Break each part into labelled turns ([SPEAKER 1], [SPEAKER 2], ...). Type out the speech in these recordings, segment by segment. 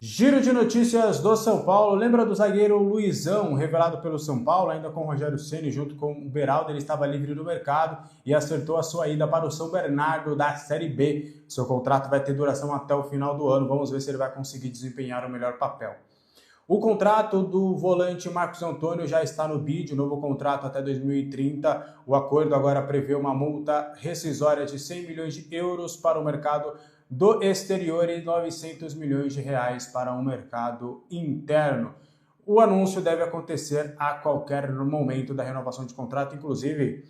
[SPEAKER 1] Giro de notícias do São Paulo. Lembra do zagueiro Luizão, revelado pelo São Paulo, ainda com o Rogério Ceni junto com o Beraldo? Ele estava livre no mercado e acertou a sua ida para o São Bernardo da Série B. Seu contrato vai ter duração até o final do ano. Vamos ver se ele vai conseguir desempenhar o melhor papel. O contrato do volante Marcos Antônio já está no bid, o novo contrato até 2030. O acordo agora prevê uma multa rescisória de 100 milhões de euros para o mercado do exterior e 900 milhões de reais para o mercado interno. O anúncio deve acontecer a qualquer momento da renovação de contrato, inclusive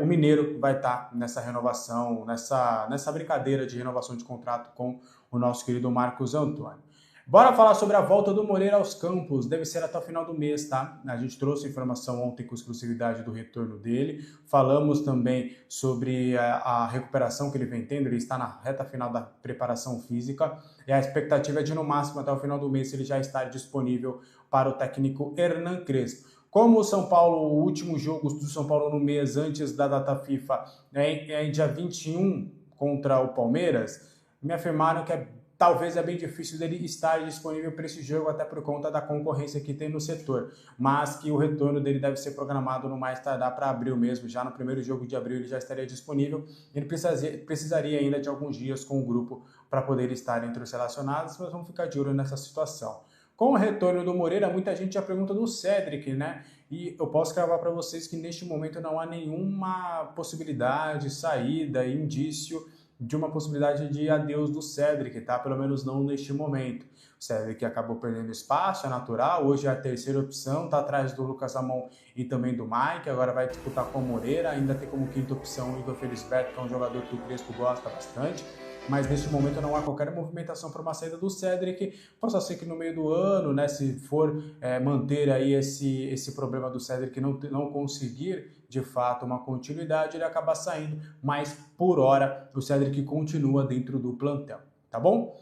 [SPEAKER 1] o Mineiro vai estar nessa renovação, nessa brincadeira de renovação de contrato com o nosso querido Marcos Antônio. Bora falar sobre a volta do Moreira aos campos, deve ser até o final do mês, tá? A gente trouxe informação ontem com exclusividade do retorno dele, falamos também sobre a recuperação que ele vem tendo, ele está na reta final da preparação física e a expectativa é de no máximo até o final do mês ele já estar disponível para o técnico Hernan Crespo. Como o São Paulo, o último jogo do São Paulo no mês antes da data FIFA é em dia 21 contra o Palmeiras, me afirmaram que talvez é bem difícil dele estar disponível para esse jogo, até por conta da concorrência que tem no setor, mas que o retorno dele deve ser programado no mais tardar para abril mesmo, já no primeiro jogo de abril ele já estaria disponível, ele precisaria ainda de alguns dias com o grupo para poder estar entre os relacionados, mas vamos ficar de olho nessa situação. Com o retorno do Moreira, muita gente já pergunta do Cédric, né? E eu posso cravar para vocês que neste momento não há nenhuma possibilidade, saída, indício de uma possibilidade de adeus do Cédric, tá? Pelo menos não neste momento. O Cédric acabou perdendo espaço, é natural, hoje é a terceira opção, tá atrás do Lucas Ramon e também do Mike, agora vai disputar com o Moreira, ainda tem como quinta opção o Igor Felisberto, que é um jogador que o Crespo gosta bastante, mas neste momento não há qualquer movimentação para uma saída do Cédric. Possa ser que no meio do ano, né, se for manter aí esse problema do Cédric não conseguir de fato uma continuidade, ele acaba saindo, mas por hora o Cédric continua dentro do plantel, tá bom?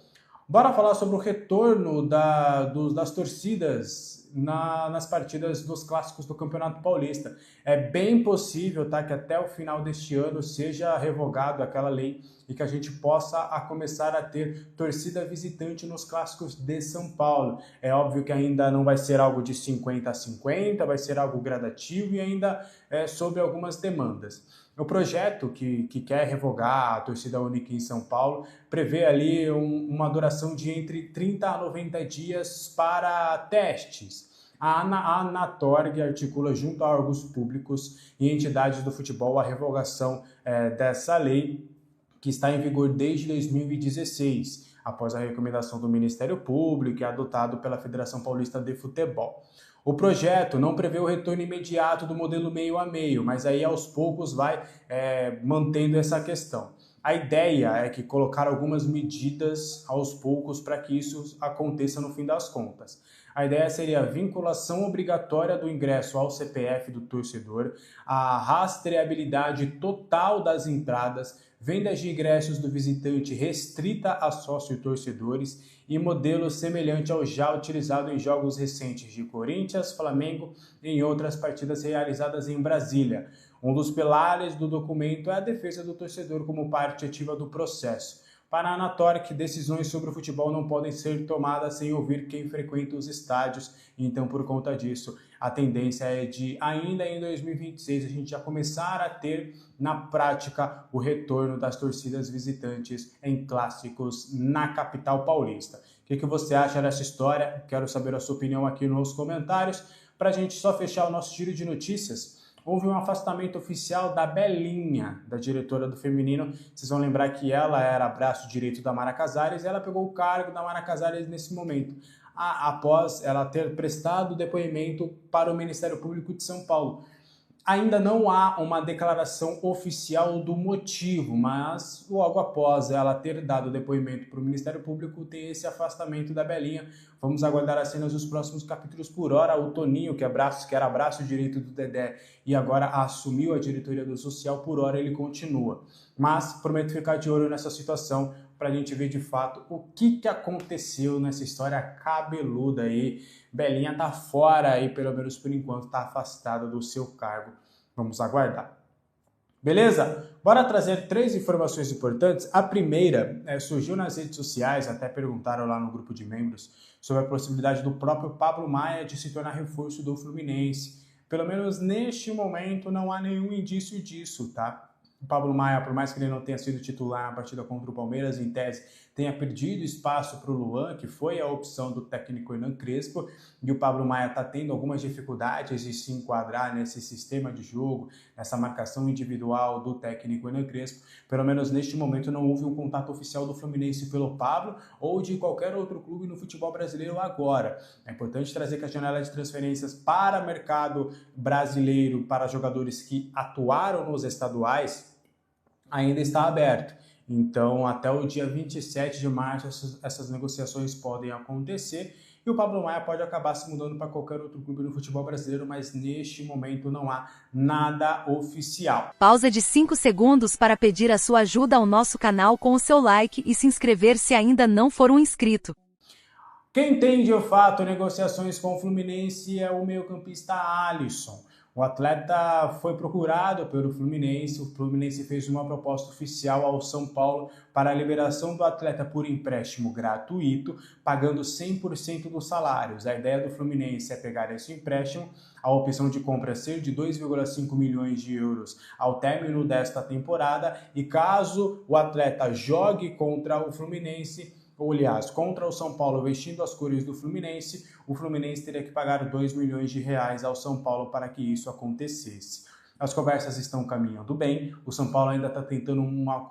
[SPEAKER 1] Bora falar sobre o retorno das torcidas nas partidas dos clássicos do Campeonato Paulista. É bem possível, tá, que até o final deste ano seja revogado aquela lei e que a gente possa começar a ter torcida visitante nos clássicos de São Paulo. É óbvio que ainda não vai ser algo de 50-50, vai ser algo gradativo e ainda sob algumas demandas. O projeto que quer revogar a torcida única em São Paulo prevê ali uma duração de entre 30 a 90 dias para testes. A Anatorg articula junto a órgãos públicos e entidades do futebol a revogação dessa lei, que está em vigor desde 2016, após a recomendação do Ministério Público e adotado pela Federação Paulista de Futebol. O projeto não prevê o retorno imediato do modelo meio a meio, mas aí aos poucos vai mantendo essa questão. A ideia é que colocar algumas medidas aos poucos para que isso aconteça no fim das contas. A ideia seria a vinculação obrigatória do ingresso ao CPF do torcedor, a rastreabilidade total das entradas, vendas de ingressos do visitante restrita a sócio e torcedores e modelo semelhante ao já utilizado em jogos recentes de Corinthians, Flamengo e em outras partidas realizadas em Brasília. Um dos pilares do documento é a defesa do torcedor como parte ativa do processo. Para a Anatorg, decisões sobre o futebol não podem ser tomadas sem ouvir quem frequenta os estádios, então por conta disso a tendência é de ainda em 2026 a gente já começar a ter na prática o retorno das torcidas visitantes em clássicos na capital paulista. O que você acha dessa história? Quero saber a sua opinião aqui nos comentários. Para a gente só fechar o nosso giro de notícias, houve um afastamento oficial da Belinha, da diretora do feminino. Vocês vão lembrar que ela era braço direito da Mara Casares e ela pegou o cargo da Mara Casares nesse momento, após ela ter prestado depoimento para o Ministério Público de São Paulo. Ainda não há uma declaração oficial do motivo, mas logo após ela ter dado depoimento para o Ministério Público, tem esse afastamento da Belinha. Vamos aguardar as cenas dos próximos capítulos. Por hora, o Toninho, que era braço direito do Dedé e agora assumiu a diretoria do Social, por hora ele continua. Mas prometo ficar de olho nessa situação para a gente ver de fato o que aconteceu nessa história cabeluda aí. Belinha tá fora aí, pelo menos por enquanto, tá afastada do seu cargo. Vamos aguardar. Beleza? Bora trazer 3 informações importantes. A primeira surgiu nas redes sociais, até perguntaram lá no grupo de membros, sobre a possibilidade do próprio Pablo Maia de se tornar reforço do Fluminense. Pelo menos neste momento não há nenhum indício disso, tá? O Pablo Maia, por mais que ele não tenha sido titular na partida contra o Palmeiras, em tese, tenha perdido espaço para o Luan, que foi a opção do técnico Hernan Crespo, e o Pablo Maia está tendo algumas dificuldades de se enquadrar nesse sistema de jogo, nessa marcação individual do técnico Hernan Crespo. Pelo menos neste momento não houve um contato oficial do Fluminense pelo Pablo ou de qualquer outro clube no futebol brasileiro agora. É importante trazer que a janela de transferências para o mercado brasileiro, para jogadores que atuaram nos estaduais, ainda está aberto. Então, até o dia 27 de março, essas negociações podem acontecer e o Pablo Maia pode acabar se mudando para qualquer outro clube no futebol brasileiro, mas neste momento não há nada oficial.
[SPEAKER 2] Pausa de 5 segundos para pedir a sua ajuda ao nosso canal com o seu like e se inscrever se ainda não for um inscrito.
[SPEAKER 1] Quem tem de fato negociações com o Fluminense é o meio-campista Alisson. O atleta foi procurado pelo Fluminense, o Fluminense fez uma proposta oficial ao São Paulo para a liberação do atleta por empréstimo gratuito, pagando 100% dos salários. A ideia do Fluminense é pegar esse empréstimo, a opção de compra ser de 2,5 milhões de euros ao término desta temporada, e caso o atleta jogue contra o Fluminense, ou aliás, contra o São Paulo vestindo as cores do Fluminense, o Fluminense teria que pagar 2 milhões de reais ao São Paulo para que isso acontecesse. As conversas estão caminhando bem, o São Paulo ainda está tentando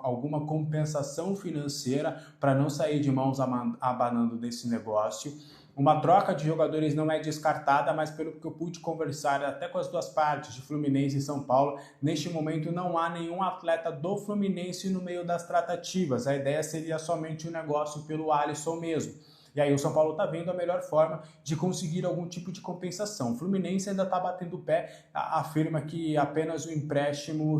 [SPEAKER 1] alguma compensação financeira para não sair de mãos abanando desse negócio. Uma troca de jogadores não é descartada, mas pelo que eu pude conversar até com as duas partes, de Fluminense e São Paulo, neste momento não há nenhum atleta do Fluminense no meio das tratativas. A ideia seria somente o negócio pelo Alisson mesmo. E aí o São Paulo está vendo a melhor forma de conseguir algum tipo de compensação. O Fluminense ainda está batendo o pé, afirma que apenas o empréstimo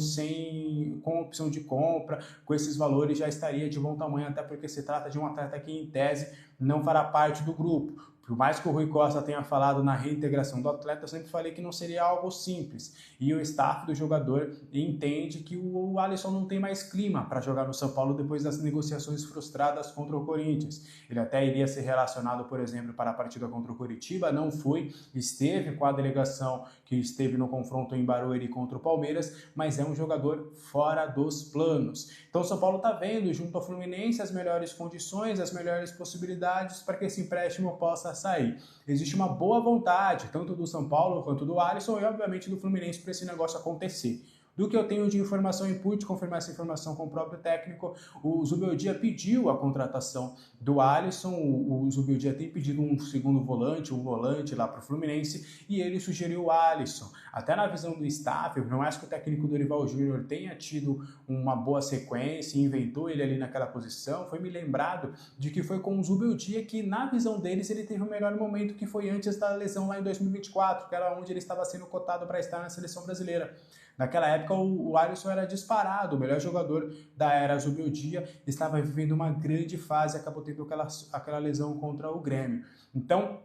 [SPEAKER 1] com opção de compra, com esses valores, já estaria de bom tamanho, até porque se trata de um atleta que, em tese, não fará parte do grupo. Por mais que o Rui Costa tenha falado na reintegração do atleta, eu sempre falei que não seria algo simples. E o staff do jogador entende que o Alisson não tem mais clima para jogar no São Paulo depois das negociações frustradas contra o Corinthians. Ele até iria ser relacionado, por exemplo, para a partida contra o Coritiba, não foi, esteve com a delegação que esteve no confronto em Barueri contra o Palmeiras, mas é um jogador fora dos planos. Então o São Paulo está vendo, junto ao Fluminense, as melhores condições, as melhores possibilidades para que esse empréstimo possa sair. Existe uma boa vontade, tanto do São Paulo quanto do Alisson e, obviamente, do Fluminense para esse negócio acontecer. Do que eu tenho de informação e pude confirmar essa informação com o próprio técnico, o Zubeldia pediu a contratação do Alisson, o Zubeldia tem pedido um segundo volante, um volante lá para o Fluminense, e ele sugeriu o Alisson. Até na visão do staff, por mais que o técnico Dorival Júnior tenha tido uma boa sequência e inventou ele ali naquela posição, foi me lembrado de que foi com o Zubeldia que, na visão deles, ele teve o melhor momento, que foi antes da lesão lá em 2024, que era onde ele estava sendo cotado para estar na seleção brasileira. Naquela época, o Alisson era disparado, o melhor jogador da era Zubeldia, estava vivendo uma grande fase e acabou tendo aquela lesão contra o Grêmio. Então,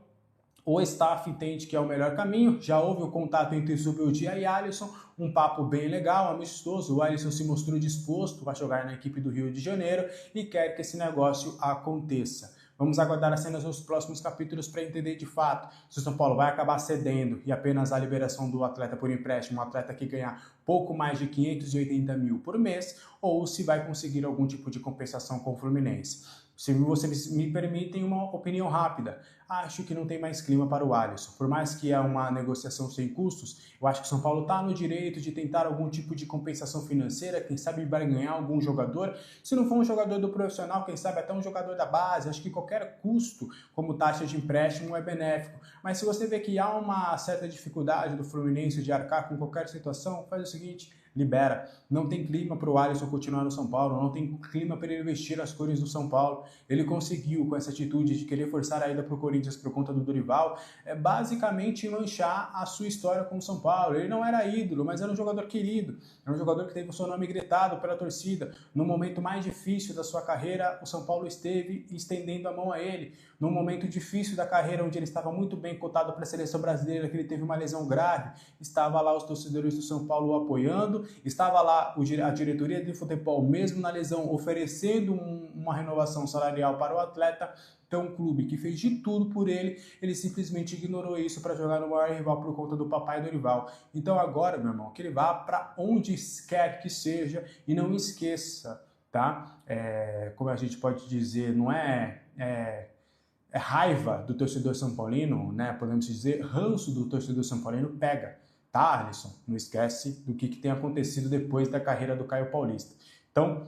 [SPEAKER 1] o staff entende que é o melhor caminho, já houve o contato entre Zubeldia e Alisson, um papo bem legal, amistoso. O Alisson se mostrou disposto a jogar na equipe do Rio de Janeiro e quer que esse negócio aconteça. Vamos aguardar as cenas nos próximos capítulos para entender de fato se o São Paulo vai acabar cedendo e apenas a liberação do atleta por empréstimo, um atleta que ganhar pouco mais de 580 mil por mês, ou se vai conseguir algum tipo de compensação com o Fluminense. Se vocês me permitem uma opinião rápida, acho que não tem mais clima para o Alisson. Por mais que é uma negociação sem custos, eu acho que o São Paulo está no direito de tentar algum tipo de compensação financeira, quem sabe vai ganhar algum jogador. Se não for um jogador do profissional, quem sabe até um jogador da base. Acho que qualquer custo, como taxa de empréstimo, é benéfico. Mas se você vê que há uma certa dificuldade do Fluminense de arcar com qualquer situação, faz o seguinte: libera. Não tem clima para o Alisson continuar no São Paulo, não tem clima para ele vestir as cores do São Paulo. Ele conseguiu, com essa atitude de querer forçar a ida para o Corinthians por conta do Dorival, basicamente manchar a sua história com o São Paulo. Ele não era ídolo, mas era um jogador querido, era um jogador que teve o seu nome gritado pela torcida. No momento mais difícil da sua carreira, o São Paulo esteve estendendo a mão a ele. No momento difícil da carreira, onde ele estava muito bem cotado para a seleção brasileira, que ele teve uma lesão grave, estava lá os torcedores do São Paulo o apoiando, estava lá a diretoria de futebol, mesmo na lesão, oferecendo uma renovação salarial para o atleta. Então, um clube que fez de tudo por ele, ele simplesmente ignorou isso para jogar no maior rival por conta do papai do rival. Então agora, meu irmão, que ele vá para onde quer que seja e não esqueça, tá? Como a gente pode dizer, não é raiva do torcedor são paulino, né? Podemos dizer, ranço do torcedor são paulino pega, tá, Alisson? Não esquece do que tem acontecido depois da carreira do Caio Paulista. Então,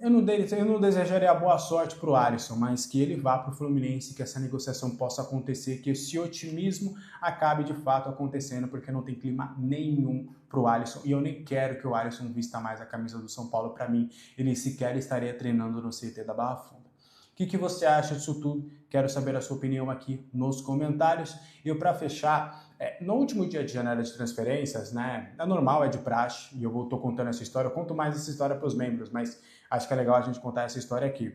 [SPEAKER 1] eu não desejaria boa sorte para o Alisson, mas que ele vá para o Fluminense, que essa negociação possa acontecer, que esse otimismo acabe de fato acontecendo, porque não tem clima nenhum para o Alisson, e eu nem quero que o Alisson vista mais a camisa do São Paulo. Para mim, ele sequer estaria treinando no CT da Barra Funda. O que você acha disso tudo? Quero saber a sua opinião aqui nos comentários. E para fechar, no último dia de janela de transferências, né, é normal, é de praxe, e eu estou contando essa história, eu conto mais essa história para os membros, mas acho que é legal a gente contar essa história aqui.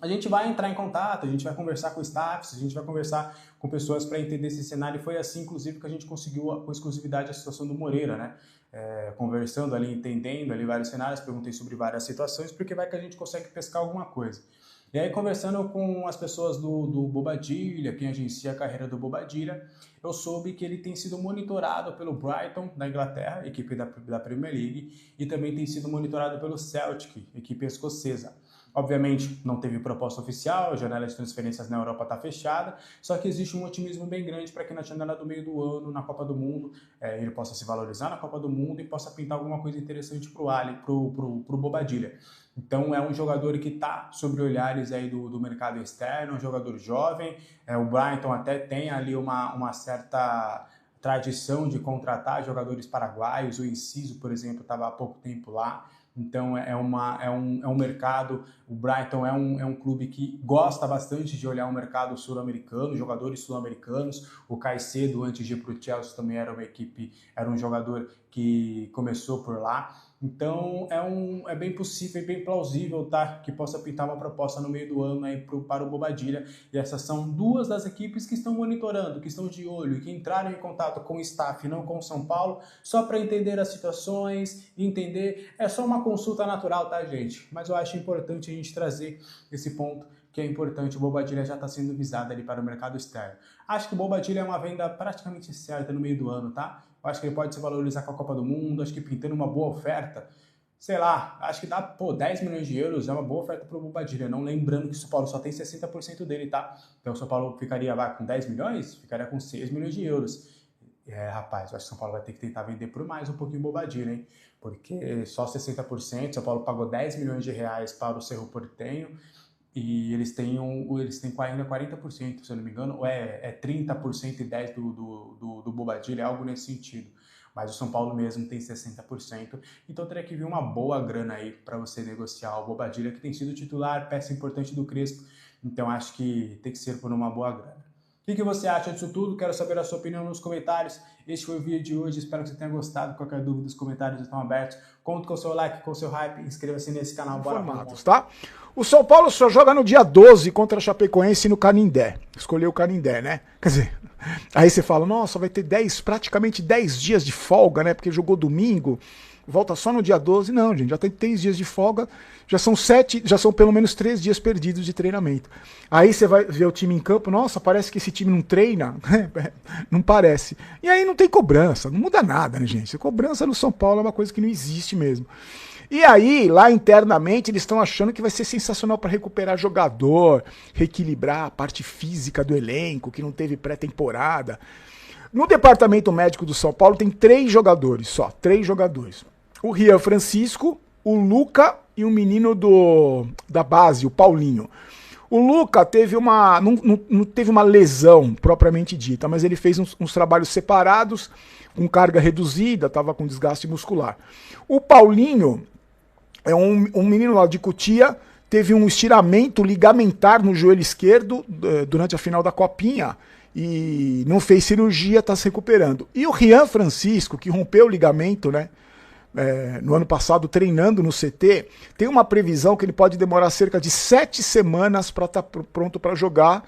[SPEAKER 1] A gente vai entrar em contato, a gente vai conversar com staffs, a gente vai conversar com pessoas para entender esse cenário, e foi assim, inclusive, que a gente conseguiu com exclusividade a situação do Moreira, né? Conversando ali, entendendo ali vários cenários, perguntei sobre várias situações, porque vai que a gente consegue pescar alguma coisa. E aí, conversando com as pessoas do Bobadilla, quem agencia a carreira do Bobadilla, eu soube que ele tem sido monitorado pelo Brighton, da Inglaterra, equipe da Premier League, e também tem sido monitorado pelo Celtic, equipe escocesa. Obviamente, não teve proposta oficial, a janela de transferências na Europa está fechada, só que existe um otimismo bem grande para que na janela do meio do ano, na Copa do Mundo, ele possa se valorizar na Copa do Mundo e possa pintar alguma coisa interessante pro Bobadilla. Então é um jogador que está sobre olhares aí do mercado externo, um jogador jovem. O Brighton até tem ali uma certa tradição de contratar jogadores paraguaios. O Enciso, por exemplo, estava há pouco tempo lá. Então é um mercado, o Brighton é um clube que gosta bastante de olhar o mercado sul-americano, jogadores sul-americanos. O Caicedo, antes de ir para o Chelsea, também era um jogador que começou por lá. Então é bem possível e bem plausível, tá, que possa pintar uma proposta no meio do ano aí para o Bobadilla. E essas são duas das equipes que estão monitorando, que estão de olho, que entraram em contato com o staff, não com o São Paulo, só para entender as situações, entender. É só uma consulta natural, tá, gente? Mas eu acho importante a gente trazer esse ponto, que é importante. O Bobadilla já está sendo visado ali para o mercado externo. Acho que o Bobadilla é uma venda praticamente certa no meio do ano, tá? Eu acho que ele pode se valorizar com a Copa do Mundo, acho que pintando uma boa oferta, sei lá, acho que dá, 10 milhões de euros é uma boa oferta para o Bobadilla, não lembrando que o São Paulo só tem 60% dele, tá? Então o São Paulo ficaria com 10 milhões, ficaria com 6 milhões de euros. Rapaz, eu acho que o São Paulo vai ter que tentar vender por mais um pouquinho o Bobadilla, hein? Porque só 60%, São Paulo pagou 10 milhões de reais para o Cerro Porteño, e eles têm ainda 40%, se eu não me engano, ou é 30% e 10% do Bobadilla, é algo nesse sentido. Mas o São Paulo mesmo tem 60%, então teria que vir uma boa grana aí para você negociar o Bobadilla, que tem sido titular, peça importante do Crespo, então acho que tem que ser por uma boa grana. O que você acha disso tudo? Quero saber a sua opinião nos comentários. Este foi o vídeo de hoje, espero que você tenha gostado. Qualquer dúvida, os comentários estão abertos. Conto com o seu like, com o seu hype, inscreva-se nesse canal. Bora,
[SPEAKER 3] tá? O São Paulo só joga no dia 12 contra a Chapecoense no Canindé. Escolheu o Canindé, né? Quer dizer, aí você fala, nossa, vai ter praticamente 10 dias de folga, né? Porque jogou domingo, volta só no dia 12. Não, gente, já tem 3 dias de folga, já são pelo menos 3 dias perdidos de treinamento. Aí você vai ver o time em campo, nossa, parece que esse time não treina. Não parece. E aí não tem cobrança, não muda nada, né, gente? A cobrança no São Paulo é uma coisa que não existe mesmo. E aí, lá internamente, eles estão achando que vai ser sensacional para recuperar jogador, reequilibrar a parte física do elenco, que não teve pré-temporada. No departamento médico do São Paulo tem 3 jogadores só, 3 jogadores. O Rian Francisco, o Luca e o menino da base, o Paulinho. O Luca não teve uma lesão propriamente dita, mas ele fez uns trabalhos separados, com carga reduzida, estava com desgaste muscular. O Paulinho é um menino lá de Cotia, teve um estiramento ligamentar no joelho esquerdo durante a final da Copinha e não fez cirurgia, está se recuperando. E o Rian Francisco, que rompeu o ligamento, né, no ano passado, treinando no CT, tem uma previsão que ele pode demorar cerca de 7 semanas para estar pronto para jogar,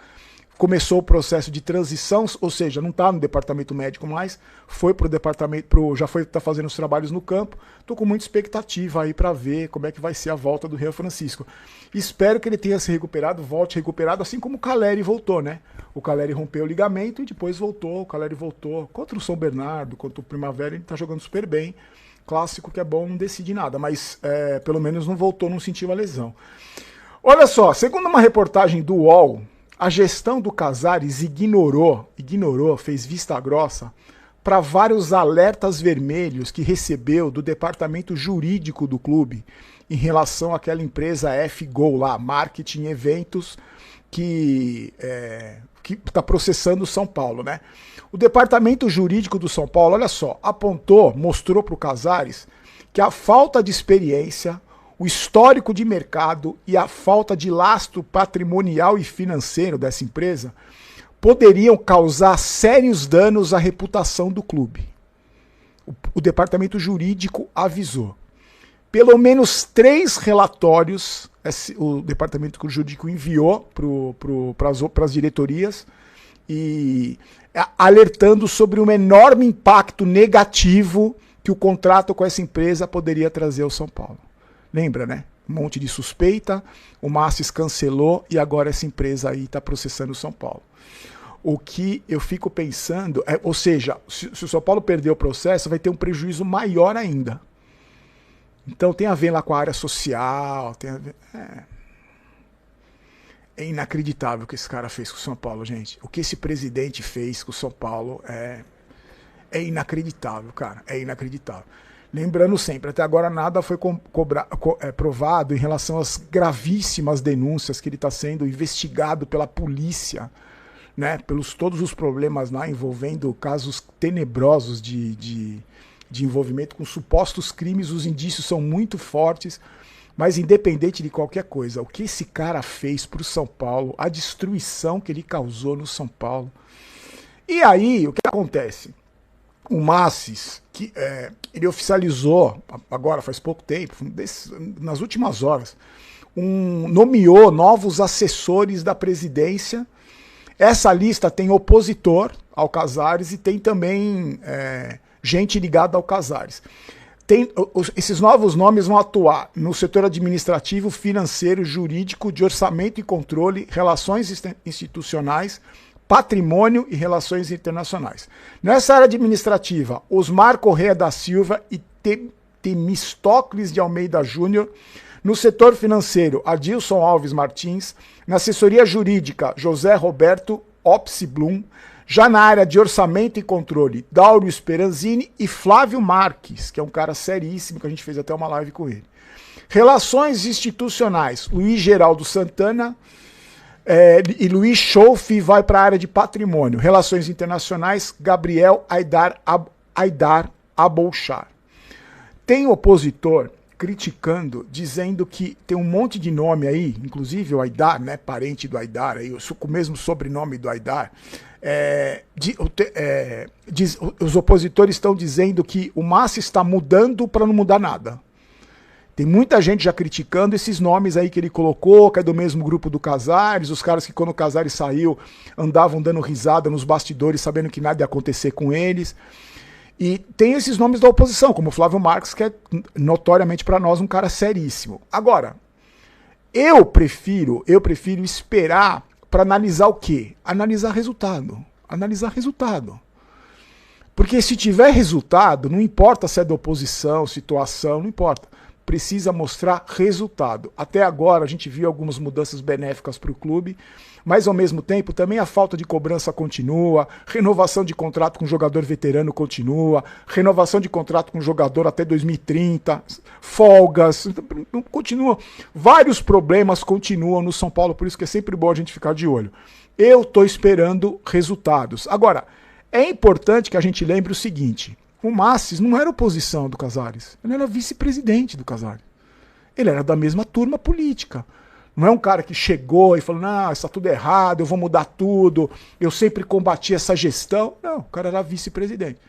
[SPEAKER 3] começou o processo de transição, ou seja, não está no departamento médico mais, foi para o departamento, já está fazendo os trabalhos no campo. Estou com muita expectativa aí para ver como é que vai ser a volta do Jean Francisco. Espero que ele tenha se recuperado, volte recuperado, assim como o Caleri voltou, né? O Caleri rompeu o ligamento e depois voltou, o Caleri voltou contra o São Bernardo, contra o Primavera, ele está jogando super bem. Clássico que é bom, não decide nada, mas pelo menos não voltou, não sentiu a lesão. Olha só, segundo uma reportagem do UOL, a gestão do Casares ignorou, fez vista grossa para vários alertas vermelhos que recebeu do departamento jurídico do clube em relação àquela empresa FGO lá, Marketing Eventos, que está processando o São Paulo, né? O departamento jurídico do São Paulo, olha só, mostrou para o Casares que a falta de experiência, o histórico de mercado e a falta de lastro patrimonial e financeiro dessa empresa poderiam causar sérios danos à reputação do clube. O departamento jurídico avisou. Pelo menos 3 relatórios o departamento jurídico enviou para as diretorias e alertando sobre um enorme impacto negativo que o contrato com essa empresa poderia trazer ao São Paulo. Lembra, né? Um monte de suspeita, o Massis cancelou e agora essa empresa aí está processando o São Paulo. O que eu fico pensando, ou seja, se o São Paulo perder o processo, vai ter um prejuízo maior ainda. Então tem a ver lá com a área social, tem a ver... É inacreditável o que esse cara fez com o São Paulo, gente. O que esse presidente fez com o São Paulo é inacreditável, cara. É inacreditável. Lembrando sempre, até agora nada foi provado em relação às gravíssimas denúncias que ele está sendo investigado pela polícia, né? Pelos todos os problemas lá envolvendo casos tenebrosos de envolvimento com supostos crimes. Os indícios são muito fortes. Mas independente de qualquer coisa, o que esse cara fez para o São Paulo, a destruição que ele causou no São Paulo. E aí, o que acontece? O Massis, ele oficializou, agora faz pouco tempo, nas últimas horas, nomeou novos assessores da presidência. Essa lista tem opositor ao Casares e tem também gente ligada ao Casares. Esses novos nomes vão atuar no setor administrativo, financeiro, jurídico, de orçamento e controle, relações institucionais, patrimônio e relações internacionais. Nessa área administrativa, Osmar Correia da Silva e Temístocles de Almeida Júnior. No setor financeiro, Adilson Alves Martins. Na assessoria jurídica, José Roberto Opsi Blum. Já na área de orçamento e controle, Dauro Speranzini e Flávio Marques, que é um cara seríssimo, que a gente fez até uma live com ele. Relações institucionais, Luiz Geraldo Santana e Luiz Schouf vai para a área de patrimônio. Relações internacionais, Gabriel Aidar Abolchar. Tem opositor criticando, dizendo que tem um monte de nome aí, inclusive o Aidar, né, parente do Aidar, aí, com o mesmo sobrenome do Aidar. Os opositores estão dizendo que o Massis está mudando para não mudar nada. Tem muita gente já criticando esses nomes aí que ele colocou, que é do mesmo grupo do Casares, os caras que quando o Casares saiu andavam dando risada nos bastidores, sabendo que nada ia acontecer com eles. E tem esses nomes da oposição, como o Flávio Marques, que é notoriamente para nós um cara seríssimo. Agora, eu prefiro esperar para analisar o quê? Analisar resultado. Porque se tiver resultado, não importa se é da oposição, situação, não importa. Precisa mostrar resultado. Até agora a gente viu algumas mudanças benéficas para o clube, mas ao mesmo tempo também a falta de cobrança continua, renovação de contrato com jogador veterano continua, renovação de contrato com jogador até 2030, folgas, continua. Vários problemas continuam no São Paulo, por isso que é sempre bom a gente ficar de olho. Eu estou esperando resultados. Agora, é importante que a gente lembre o seguinte: o Massis não era oposição do Casares, ele era vice-presidente do Casares. Ele era da mesma turma política. Não é um cara que chegou e falou, não, está tudo errado, eu vou mudar tudo, eu sempre combati essa gestão. Não, o cara era vice-presidente.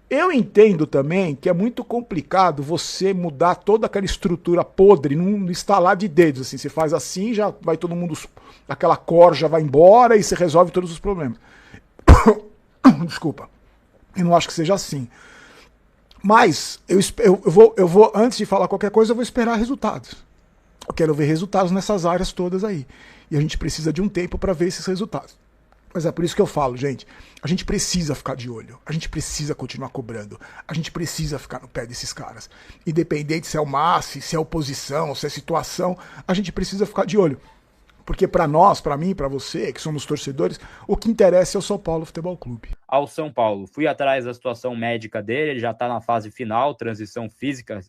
[SPEAKER 3] Eu entendo também que é muito complicado você mudar toda aquela estrutura podre num estalar de dedos. Assim, você faz assim, já vai todo mundo, aquela cor já vai embora e você resolve todos os problemas. Desculpa. Eu não acho que seja assim. Mas eu vou, antes de falar qualquer coisa, eu vou esperar resultados. Eu quero ver resultados nessas áreas todas aí. E a gente precisa de um tempo para ver esses resultados. Mas é por isso que eu falo, gente, a gente precisa ficar de olho, a gente precisa continuar cobrando, a gente precisa ficar no pé desses caras. Independente se é o MASS, se é oposição, se é situação, a gente precisa ficar de olho. Porque para nós, para mim, para você, que somos torcedores, o que interessa é o São Paulo Futebol Clube.
[SPEAKER 4] Ao São Paulo, fui atrás da situação médica dele, ele já está na fase final, transição física,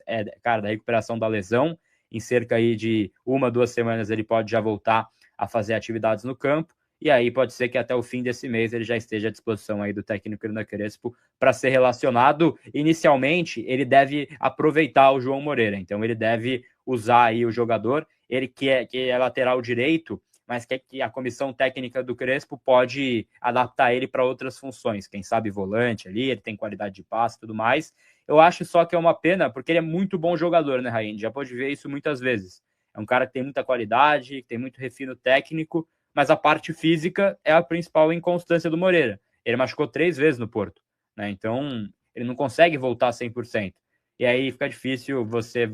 [SPEAKER 4] da recuperação da lesão. Em cerca aí de 1-2 semanas ele pode já voltar a fazer atividades no campo. E aí pode ser que até o fim desse mês ele já esteja à disposição aí do técnico Hernan Crespo para ser relacionado. Inicialmente, ele deve aproveitar o João Moreira, então ele deve usar aí o jogador, ele que é lateral direito, mas que a comissão técnica do Crespo pode adaptar ele para outras funções, quem sabe volante ali, ele tem qualidade de passe e tudo mais. Eu acho só que é uma pena, porque ele é muito bom jogador, né, Raine? Já pode ver isso muitas vezes. É um cara que tem muita qualidade, que tem muito refino técnico, mas a parte física é a principal inconstância do Moreira. Ele machucou 3 vezes no Porto, né? Então ele não consegue voltar 100%. E aí fica difícil você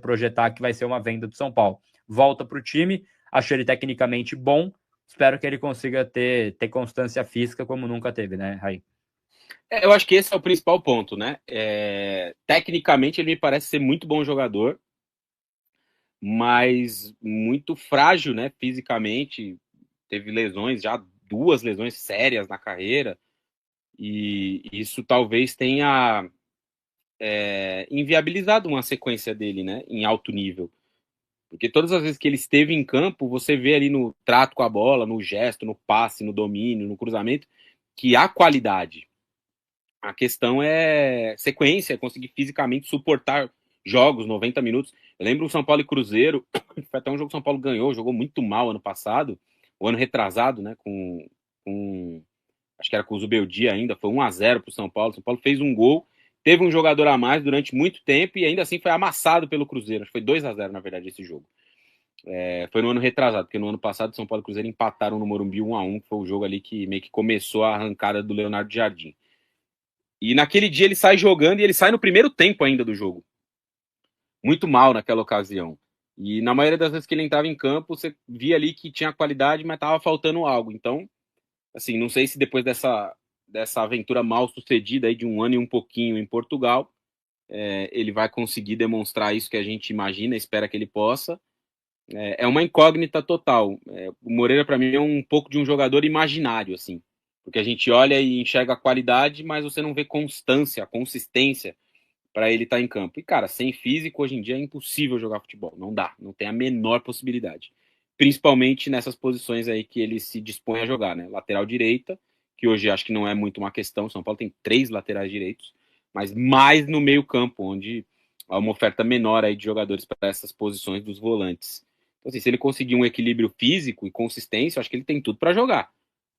[SPEAKER 4] projetar que vai ser uma venda do São Paulo. Volta para o time, acho ele tecnicamente bom, espero que ele consiga ter constância física como nunca teve, né, Raí?
[SPEAKER 5] Eu acho que esse é o principal ponto, né? Tecnicamente ele me parece ser muito bom jogador, mas muito frágil, né, fisicamente. Teve lesões, já 2 lesões sérias na carreira, e isso talvez tenha inviabilizado uma sequência dele, né, em alto nível. Porque todas as vezes que ele esteve em campo, você vê ali no trato com a bola, no gesto, no passe, no domínio, no cruzamento, que há qualidade. A questão é sequência, conseguir fisicamente suportar jogos, 90 minutos. Eu lembro o São Paulo e Cruzeiro, foi até um jogo que o São Paulo ganhou, jogou muito mal ano passado, o ano retrasado, né, acho que era com o Zubeldia ainda, foi 1-0 pro São Paulo fez um gol, teve um jogador a mais durante muito tempo e ainda assim foi amassado pelo Cruzeiro, acho que foi 2-0 na verdade esse jogo. Foi no ano retrasado, porque no ano passado São Paulo e Cruzeiro empataram no Morumbi 1-1, que foi o jogo ali que meio que começou a arrancada do Leonardo Jardim. E naquele dia ele sai jogando e ele sai no primeiro tempo ainda do jogo. Muito mal naquela ocasião. E na maioria das vezes que ele entrava em campo, você via ali que tinha qualidade, mas estava faltando algo. Então, assim, não sei se depois dessa aventura mal sucedida aí de 1 ano e um pouquinho em Portugal, ele vai conseguir demonstrar isso que a gente imagina, espera que ele possa. É uma incógnita total. O Moreira, para mim, é um pouco de um jogador imaginário, assim. Porque a gente olha e enxerga a qualidade, mas você não vê constância, consistência para ele estar em campo. E, cara, sem físico, hoje em dia é impossível jogar futebol. Não dá, não tem a menor possibilidade. Principalmente nessas posições aí que ele se dispõe a jogar, né? Lateral direita, que hoje acho que não é muito uma questão. São Paulo tem 3 laterais direitos, mas mais no meio campo, onde há uma oferta menor aí de jogadores para essas posições dos volantes. Então, assim, se ele conseguir um equilíbrio físico e consistência, eu acho que ele tem tudo para jogar.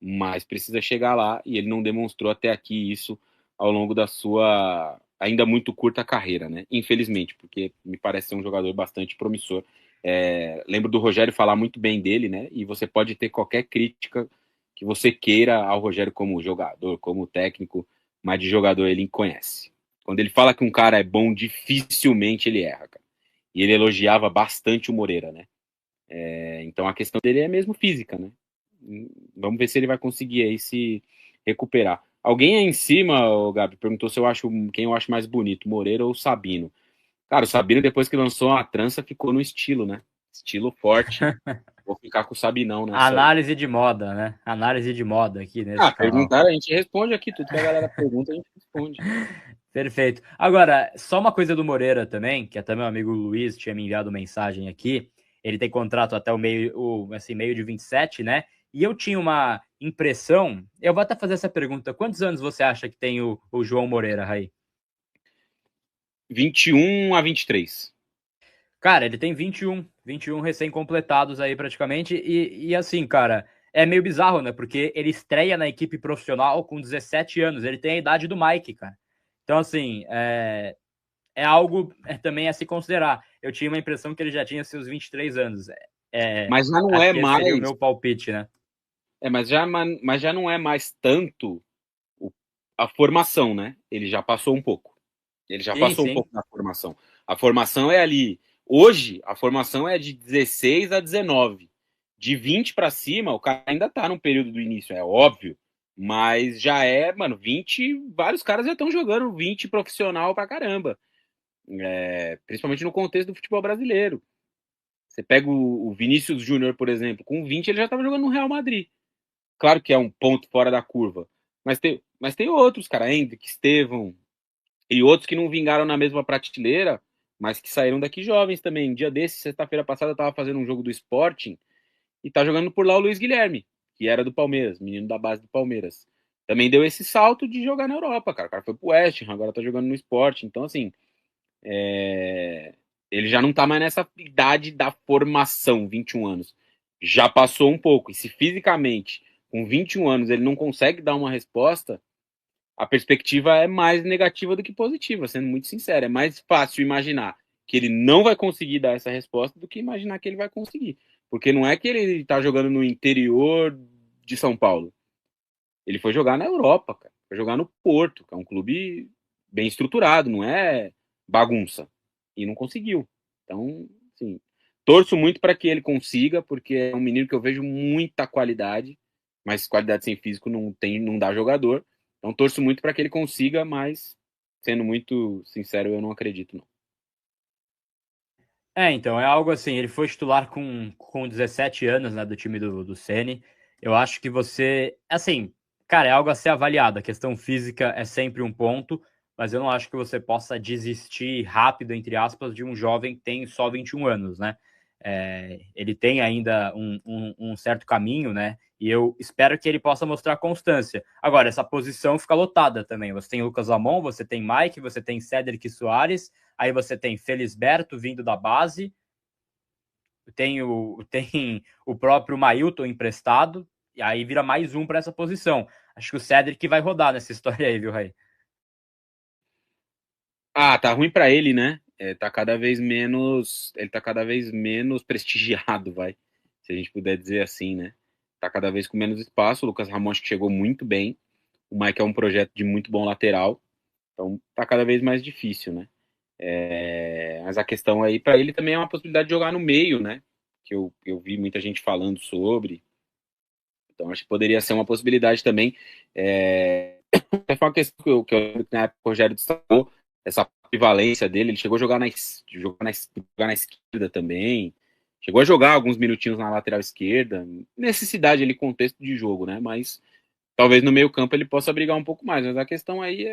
[SPEAKER 5] Mas precisa chegar lá e ele não demonstrou até aqui isso ao longo da sua ainda muito curta carreira, né? Infelizmente, porque me parece ser um jogador bastante promissor. Lembro do Rogério falar muito bem dele, né? E você pode ter qualquer crítica que você queira ao Rogério como jogador, como técnico, mas de jogador ele conhece. Quando ele fala que um cara é bom, dificilmente ele erra, cara. E ele elogiava bastante o Moreira, né? Então a questão dele é mesmo física, né? Vamos ver se ele vai conseguir aí se recuperar. Alguém aí em cima, o Gabi, perguntou se quem eu acho mais bonito, Moreira ou Sabino. Cara, o Sabino, depois que lançou a trança, ficou no estilo, né? Estilo forte. Vou ficar com o Sabinão, né?
[SPEAKER 4] Análise de moda, né? Análise de moda aqui nesse canal.
[SPEAKER 5] Perguntaram, a gente responde aqui. Tudo que a galera pergunta, a gente responde.
[SPEAKER 4] Perfeito. Agora, só uma coisa do Moreira também, que até meu amigo Luiz tinha me enviado mensagem aqui. Ele tem contrato até meio de 27, né? E eu tinha uma impressão, eu vou até fazer essa pergunta, quantos anos você acha que tem o João Moreira, Raí?
[SPEAKER 5] 21 a 23.
[SPEAKER 4] Cara, ele tem 21 recém-completados aí praticamente, e assim, cara, é meio bizarro, né? Porque ele estreia na equipe profissional com 17 anos, ele tem a idade do Mike, cara. Então, assim, é algo também a se considerar. Eu tinha uma impressão que ele já tinha seus 23 anos.
[SPEAKER 5] Mas já não
[SPEAKER 4] Acho
[SPEAKER 5] é
[SPEAKER 4] que esse seria o
[SPEAKER 5] mais.
[SPEAKER 4] meu palpite, né?
[SPEAKER 5] Mas já não é mais tanto a formação, né? Ele já passou um pouco. Ele já
[SPEAKER 4] Sim,
[SPEAKER 5] passou um
[SPEAKER 4] sim.
[SPEAKER 5] pouco da formação. A formação é ali. Hoje, a formação é de 16 a 19. De 20 para cima, o cara ainda tá no período do início, é óbvio. Mas já é, mano, 20. Vários caras já estão jogando 20 profissional pra caramba. Principalmente no contexto do futebol brasileiro. Você pega o Vinícius Júnior, por exemplo, com 20 ele já estava jogando no Real Madrid. Claro que é um ponto fora da curva. Mas tem outros, cara, Hendrick, Estevão, e outros que não vingaram na mesma prateleira, mas que saíram daqui jovens também. Um dia desse, sexta-feira passada, eu tava fazendo um jogo do Sporting e tá jogando por lá o Luiz Guilherme, que era do Palmeiras, menino da base do Palmeiras. Também deu esse salto de jogar na Europa, cara. O cara foi pro West Ham, agora tá jogando no Sporting. Então, assim, ele já não tá mais nessa idade da formação, 21 anos. Já passou um pouco. E se fisicamente, com 21 anos, ele não consegue dar uma resposta, a perspectiva é mais negativa do que positiva, sendo muito sincero. É mais fácil imaginar que ele não vai conseguir dar essa resposta do que imaginar que ele vai conseguir. Porque não é que ele tá jogando no interior de São Paulo. Ele foi jogar na Europa, cara. Foi jogar no Porto, que é um clube bem estruturado, não é bagunça. E não conseguiu. Então, assim, torço muito para que ele consiga, porque é um menino que eu vejo muita qualidade, mas qualidade sem físico não dá jogador. Então, torço muito para que ele consiga, mas, sendo muito sincero, eu não acredito, não.
[SPEAKER 4] Então, é algo assim, ele foi titular com 17 anos, né, do time do Ceni. Eu acho que você, assim, cara, é algo a ser avaliado. A questão física é sempre um ponto, mas eu não acho que você possa desistir rápido, entre aspas, de um jovem que tem só 21 anos, né? Ele tem ainda um certo caminho, né? E eu espero que ele possa mostrar constância. Agora, essa posição fica lotada também. Você tem Lucas Lamon, você tem Mike, você tem Cédric Soares, aí você tem Felisberto vindo da base, tem o próprio Mailton emprestado, e aí vira mais um para essa posição. Acho que o Cédric vai rodar nessa história aí, viu, Ray?
[SPEAKER 5] Ah, tá ruim para ele, né? Ele tá cada vez menos prestigiado, vai. Se a gente puder dizer assim, né? Tá cada vez com menos espaço. O Lucas Ramon acho que chegou muito bem. O Mike é um projeto de muito bom lateral. Então tá cada vez mais difícil, né? Mas a questão aí para ele também é uma possibilidade de jogar no meio, né? Que eu vi muita gente falando sobre. Então acho que poderia ser uma possibilidade também. Até foi uma questão que na época o Rogério destacou, essa polivalência dele. Ele chegou a jogar na esquerda também. Chegou a jogar alguns minutinhos na lateral esquerda. Necessidade ali, contexto de jogo, né? Mas talvez no meio campo ele possa brigar um pouco mais. Mas a questão aí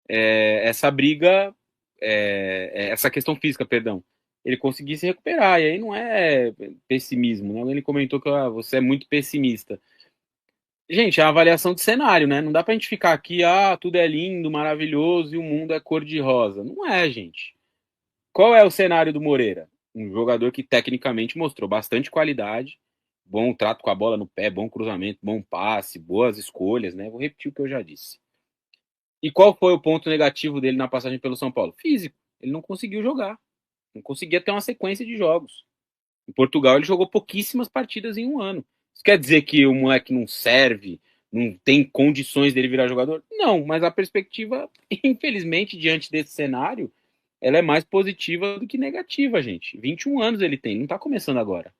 [SPEAKER 5] essa briga, essa questão física, perdão, ele conseguir se recuperar, e aí não é pessimismo, né? Ele comentou que você é muito pessimista. Gente, é a avaliação de cenário, né? Não dá pra gente ficar aqui, tudo é lindo, maravilhoso e o mundo é cor-de-rosa. Não é, gente. Qual é o cenário do Moreira? Um jogador que tecnicamente mostrou bastante qualidade, bom trato com a bola no pé, bom cruzamento, bom passe, boas escolhas, né? Vou repetir o que eu já disse. E qual foi o ponto negativo dele na passagem pelo São Paulo? Físico. Ele não conseguiu jogar. Não conseguia ter uma sequência de jogos. Em Portugal, ele jogou pouquíssimas partidas em um ano. Isso quer dizer que o moleque não serve, não tem condições dele virar jogador? Não, mas a perspectiva, infelizmente, diante desse cenário, ela é mais positiva do que negativa, gente. 21 anos ele tem, não tá começando agora.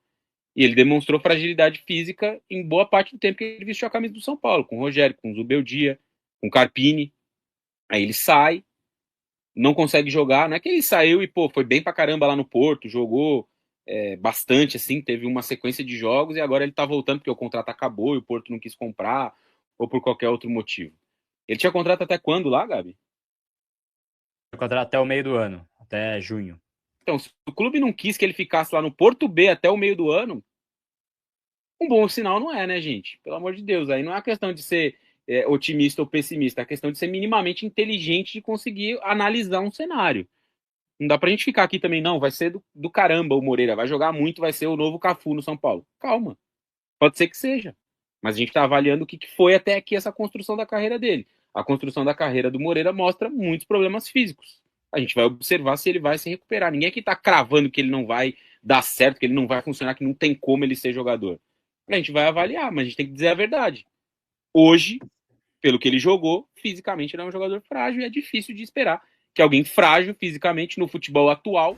[SPEAKER 5] E ele demonstrou fragilidade física em boa parte do tempo que ele vestiu a camisa do São Paulo, com o Rogério, com o Zubeldia, com o Carpini. Aí ele sai, não consegue jogar. Não é que ele saiu e, pô, foi bem pra caramba lá no Porto, jogou bastante, assim, teve uma sequência de jogos e agora ele tá voltando porque o contrato acabou e o Porto não quis comprar ou por qualquer outro motivo. Ele tinha contrato até quando lá, Gabi?
[SPEAKER 4] Até o meio do ano, até junho.
[SPEAKER 5] Então, se o clube não quis que ele ficasse lá no Porto B até o meio do ano, um bom sinal não é, né, gente? Pelo amor de Deus. Aí não é uma questão de ser otimista ou pessimista, é a questão de ser minimamente inteligente de conseguir analisar um cenário. Não dá pra gente ficar aqui também, não, vai ser do caramba o Moreira, vai jogar muito, vai ser o novo Cafu no São Paulo. Calma, pode ser que seja. Mas a gente tá avaliando o que foi até aqui essa construção da carreira dele. a construção da carreira do Moreira mostra muitos problemas físicos. A gente vai observar se ele vai se recuperar. Ninguém aqui está cravando que ele não vai dar certo, que ele não vai funcionar, que não tem como ele ser jogador. A gente vai avaliar, mas a gente tem que dizer a verdade. Hoje, pelo que ele jogou, fisicamente ele é um jogador frágil e é difícil de esperar que alguém frágil fisicamente no futebol atual